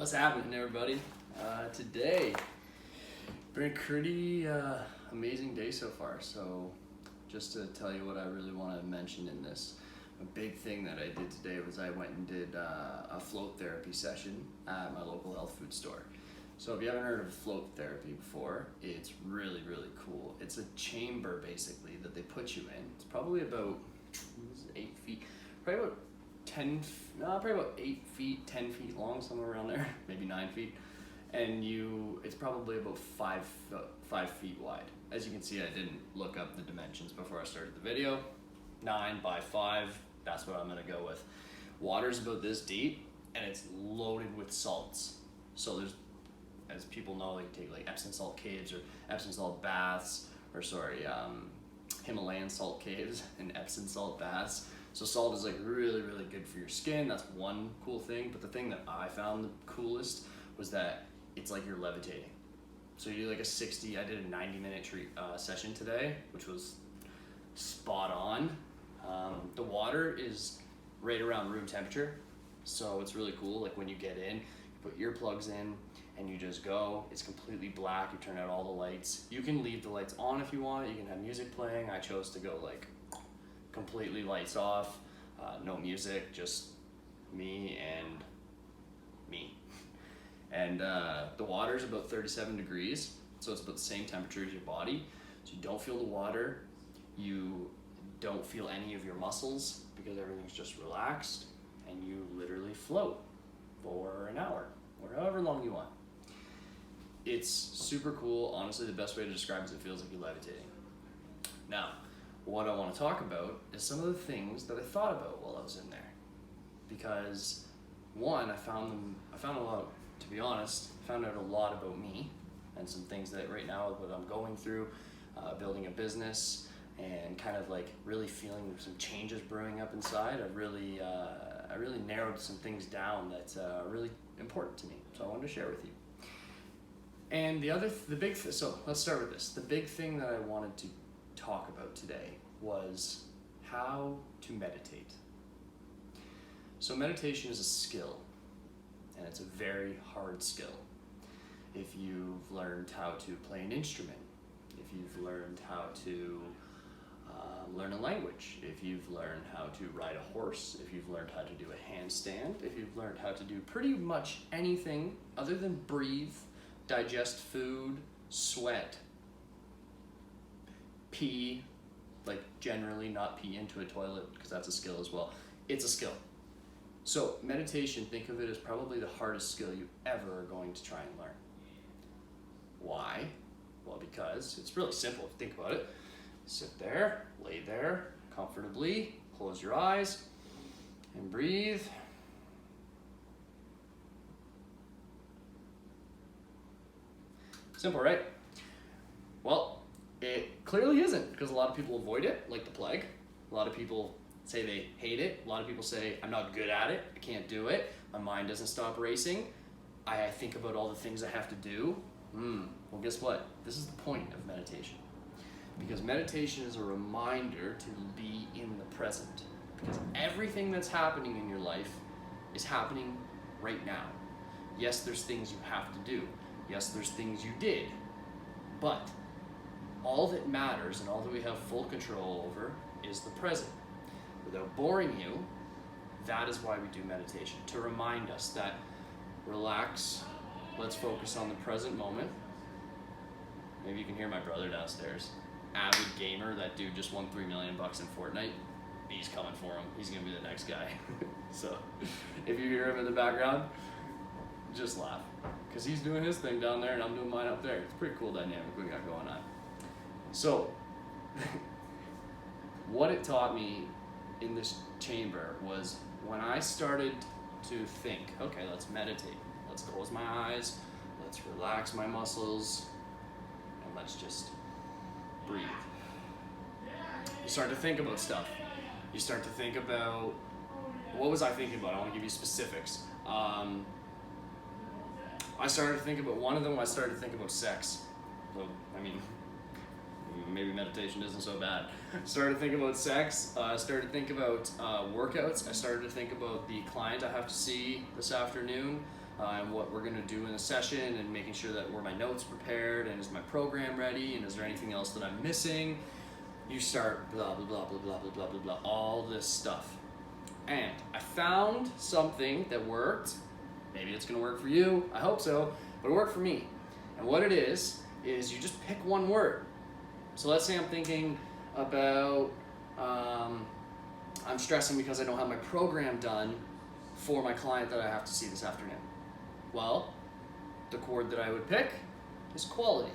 What's happening, everybody? Today, been a pretty amazing day so far. So, just to tell you what I really want to mention in this, a big thing that I did today was I went and did a float therapy session at my local health food store. So, if you haven't heard of float therapy before, it's really, really cool. It's a chamber basically that they put you in. It's probably about 8 feet, probably about 8 feet, 10 feet long, somewhere around there, maybe 9 feet. And it's probably about 5 feet wide. As you can see, I didn't look up the dimensions before I started the video. 9 by 5, that's what I'm gonna go with. Water's about this deep, and it's loaded with salts. So there's, as people know, you take like Epsom salt caves or Epsom salt baths, or Himalayan salt caves and Epsom salt baths. So salt is like really, really good for your skin. That's one cool thing. But the thing that I found the coolest was that it's like you're levitating. So you do like I did a 90-minute session today, which was spot on. The water is right around room temperature. So it's really cool. Like when you get in, you put earplugs in and you just go. It's completely black. You turn out all the lights. You can leave the lights on if you want. You can have music playing. I chose to go like completely lights off, no music, just me and me. And the water is about 37 degrees, so it's about the same temperature as your body. So you don't feel the water, you don't feel any of your muscles because everything's just relaxed, and you literally float for an hour or however long you want. It's super cool. Honestly, the best way to describe it is it feels like you're levitating. Now, what I want to talk about is some of the things that I thought about while I was in there. Because one, I found a lot, to be honest, found out a lot about me and some things that right now what I'm going through, building a business and kind of like really feeling some changes brewing up inside. I really narrowed some things down that are really important to me. So I wanted to share with you. And so let's start with this. The big thing that I wanted to talk about today was how to meditate. So meditation is a skill, and it's a very hard skill. If you've learned how to play an instrument, if you've learned how to learn a language, if you've learned how to ride a horse, if you've learned how to do a handstand, if you've learned how to do pretty much anything other than breathe, digest food, sweat, pee, like generally not pee into a toilet, because that's a skill as well. It's a skill. So meditation, think of it as probably the hardest skill you ever are going to try and learn. Why? Well, because it's really simple if you think about it. Sit there, lay there comfortably, close your eyes, and breathe. Simple, right? Well, it clearly isn't, because a lot of people avoid it like the plague. A lot of people say they hate it. A lot of people say, I'm not good at it, I can't do it, my mind doesn't stop racing, I think about all the things I have to do. Well, guess what? This is the point of meditation. Because meditation is a reminder to be in the present. Because everything that's happening in your life is happening right now. Yes, there's things you have to do. Yes, there's things you did. But all that matters and all that we have full control over is the present. Without boring you, that is why we do meditation. To remind us that relax, let's focus on the present moment. Maybe you can hear my brother downstairs. Avid gamer, that dude just won $3 million in Fortnite. He's coming for him. He's gonna be the next guy. So if you hear him in the background, just laugh. Because he's doing his thing down there and I'm doing mine up there. It's a pretty cool dynamic we got going on. So, what it taught me in this chamber was when I started to think, okay, let's meditate. Let's close my eyes, let's relax my muscles, and let's just breathe. You start to think about stuff. You start to think about, what was I thinking about? I want to give you specifics. I started to think about, one of them, I started to think about sex. So, I mean, maybe meditation isn't so bad. Started to think about sex, started to think about workouts. I started to think about the client I have to see this afternoon. and what we're gonna do in a session, and making sure that were my notes prepared, and is my program ready, and is there anything else that I'm missing? You start blah, blah, blah, blah, blah, blah, blah, blah, blah, all this stuff. And I found something that worked. Maybe it's gonna work for you, I hope so, but it worked for me. And what it is you just pick one word. So let's say I'm thinking about, I'm stressing because I don't have my program done for my client that I have to see this afternoon. Well, the word that I would pick is quality.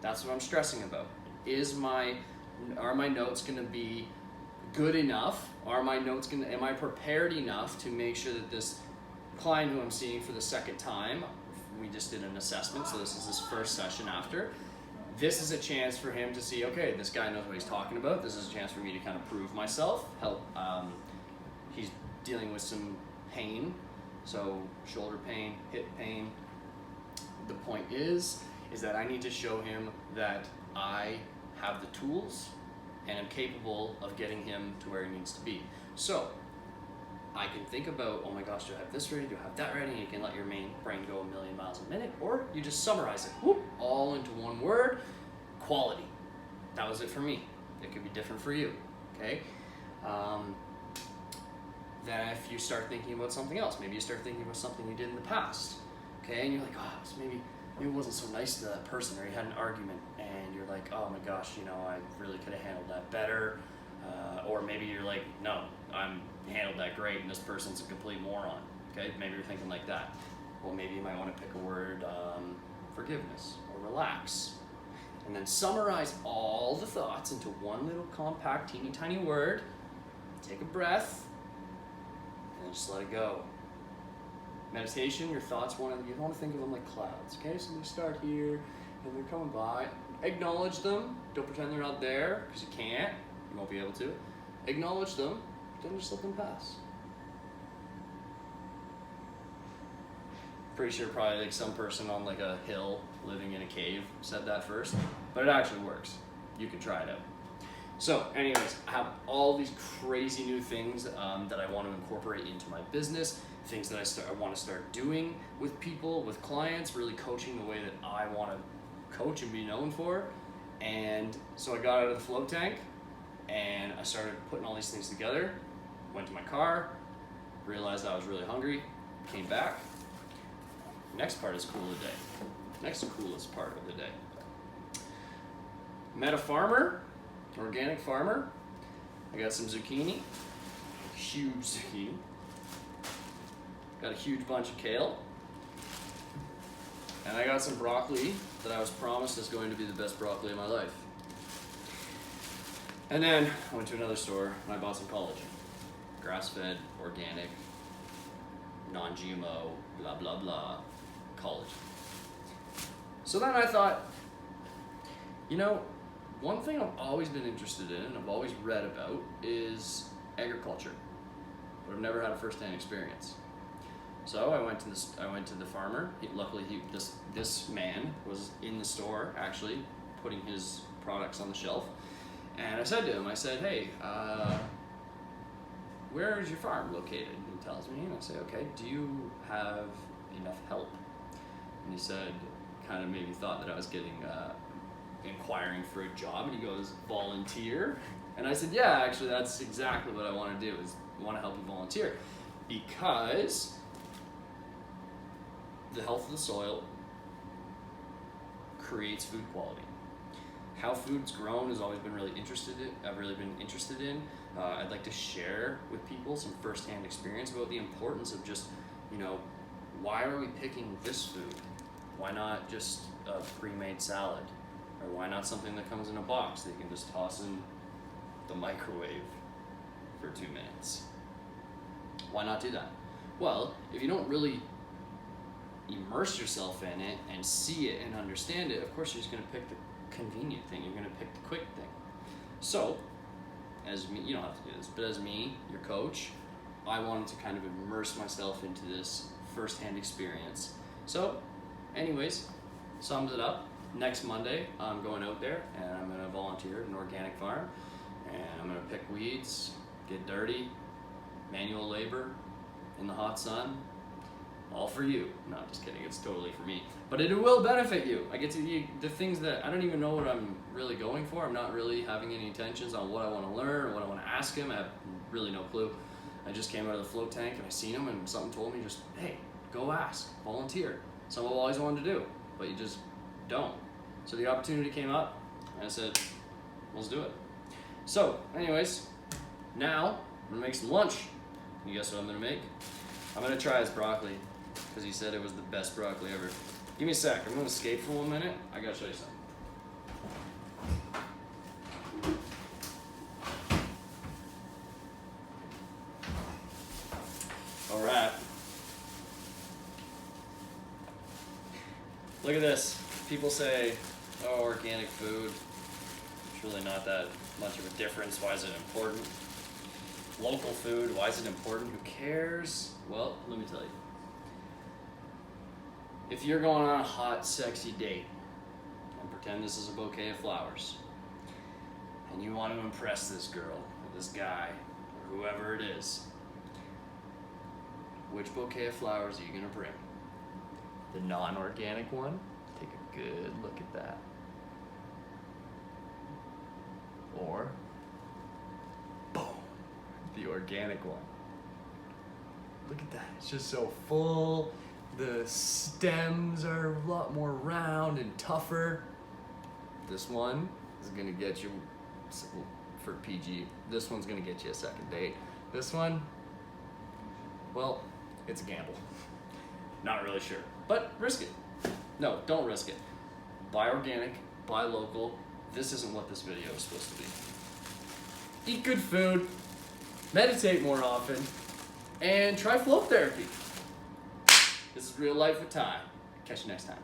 That's what I'm stressing about. Are my notes gonna be good enough? Am I prepared enough to make sure that this client who I'm seeing for the second time, we just did an assessment, so this is his first session after, this is a chance for him to see, okay, this guy knows what he's talking about. This is a chance for me to kind of prove myself, help. He's dealing with some pain, so shoulder pain, hip pain. The point is that I need to show him that I have the tools and am capable of getting him to where he needs to be. So I can think about, oh my gosh, do I have this ready? Do I have that ready? And you can let your main brain go a million miles a minute, or you just summarize it, whoop, all into one word: quality. That was it for me. It could be different for you, okay? Then if you start thinking about something else, maybe you start thinking about something you did in the past, okay? And you're like, oh, maybe it wasn't so nice to that person, or you had an argument, and you're like, oh my gosh, I really could have handled that better. Or maybe you're like, no, I'm handled that great, and this person's a complete moron, okay? Maybe you're thinking like that. Well, maybe you might want to pick a word, forgiveness, or relax. And then summarize all the thoughts into one little compact, teeny tiny word. Take a breath, and just let it go. Meditation, your thoughts, you want to think of them like clouds, okay? So you start here, and they're coming by. Acknowledge them. Don't pretend they're not there, because you can't. You won't be able to. Acknowledge them, then just let them pass. Pretty sure probably like some person on like a hill living in a cave said that first, but it actually works. You can try it out. So anyways, I have all these crazy new things that I want to incorporate into my business, things that I want to start doing with people, with clients, really coaching the way that I want to coach and be known for. And so I got out of the float tank and I started putting all these things together, went to my car, realized I was really hungry, came back. Next part is cool of the day. Next coolest part of the day. Met a farmer, organic farmer. I got some zucchini, huge zucchini. Got a huge bunch of kale. And I got some broccoli that I was promised is going to be the best broccoli of my life. And then I went to another store and I bought some collagen. Grass-fed, organic, non-GMO, blah, blah, blah, collagen. So then I thought, one thing I've always been interested in and I've always read about is agriculture, but I've never had a first-hand experience. So I went to the farmer. Luckily, this man was in the store actually putting his products on the shelf. And I said to him, hey, where is your farm located? And he tells me, and I say, okay, do you have enough help? And he said, kind of maybe thought that I was inquiring for a job, and he goes, volunteer? And I said, yeah, actually, that's exactly what I want to do, is I want to help you volunteer. Because the health of the soil creates food quality. How food's grown has always been really I've really been interested in. I'd like to share with people some firsthand experience about the importance of just, why are we picking this food? Why not just a pre-made salad? Or why not something that comes in a box that you can just toss in the microwave for 2 minutes? Why not do that? Well, if you don't really immerse yourself in it and see it and understand it, of course you're just going to pick the convenient thing. You're going to pick the quick thing. So, as me, you don't have to do this, but as me, your coach, I wanted to kind of immerse myself into this firsthand experience. So, anyways, sums it up. Next Monday, I'm going out there and I'm going to volunteer at an organic farm, and I'm going to pick weeds, get dirty, manual labor in the hot sun, all for you. No, just kidding, it's totally for me. But it will benefit you. I get to the things that I don't even know what I'm really going for. I'm not really having any intentions on what I want to learn or what I want to ask him. I have really no clue. I just came out of the float tank and I seen him and something told me just, hey, go ask, volunteer. Something I've always wanted to do, but you just don't. So the opportunity came up and I said, let's do it. So anyways, now I'm gonna make some lunch. You guess what I'm gonna make? I'm gonna try his broccoli because he said it was the best broccoli ever. Give me a sec, I'm gonna escape for 1 minute. I gotta show you something. All right. Look at this. People say, oh, organic food. It's really not that much of a difference. Why is it important? Local food, why is it important? Who cares? Well, let me tell you. If you're going on a hot, sexy date, and pretend this is a bouquet of flowers, and you want to impress this girl, or this guy, or whoever it is, which bouquet of flowers are you gonna bring? The non-organic one? Take a good look at that. Or, boom, the organic one. Look at that, it's just so full. The stems are a lot more round and tougher. This one is gonna get you, for PG, this one's gonna get you a second date. This one, well, it's a gamble. Not really sure, but risk it. No, don't risk it. Buy organic, buy local. This isn't what this video is supposed to be. Eat good food, meditate more often, and try float therapy. This is Real Life with Ty. Catch you next time.